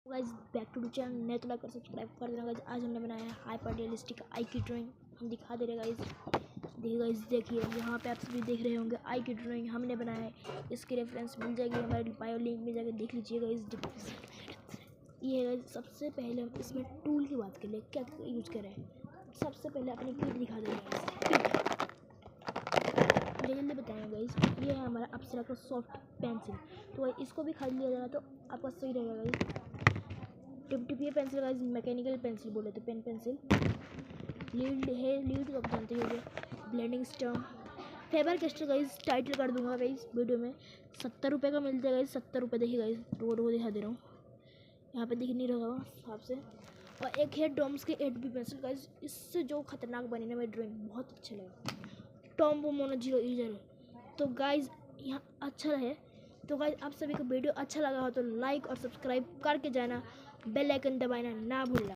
Guys back to the channel, नए तो like कर सब्सक्राइब कर देना गाइस। आज हमने बनाया है हाइपर रियलिस्टिक आई की ड्राइंग। हम दिखा दे रहे गाइस। देखिए गाइस, देखिए यहाँ पे आप सभी देख रहे होंगे आई की ड्राइंग हमने बनाया है। इसकी रेफरेंस मिल जाएगी हमारे बायो लिंक में, जाकर देख लीजिए गाइस। ये है गाइस, सबसे पहले हम इसमें टूल की बात कर ले, क्या यूज करें। सबसे पहले अपनी किट दिखा दे रहे जल्दी बताएं गाइस। ये है हमारा अप्सरा का सॉफ्ट पेंसिल, तो इसको भी खरीद लिया जाएगा तो आपका सही रहेगा guys. Tip pencil guys, mechanical pencil बोले तो पेन पेंसिल। लीड है, लीड तो आप जानते होंगे। Blending stump, Faber Castell guys, title कर दूंगा गाइस वीडियो में। 70 रुपये का मिलता है गाइस, 70 रुपये। देखिए गाइस, रोड दिखा दे रहा हूँ, यहाँ पे दिख नहीं रहा होगा आपसे। और एक है डॉम्स के 8B पेंसिल गाइस, इससे जो खतरनाक बनी ना मेरी ड्राइंग, बहुत अच्छा लगा। टॉम्बो मोनो 0 तो गाइस यहाँ अच्छा रहे। तो गाइस आप सभी को वीडियो अच्छा लगा हो तो लाइक और सब्सक्राइब करके जाना, बेल आइकन दबाना ना भूलना।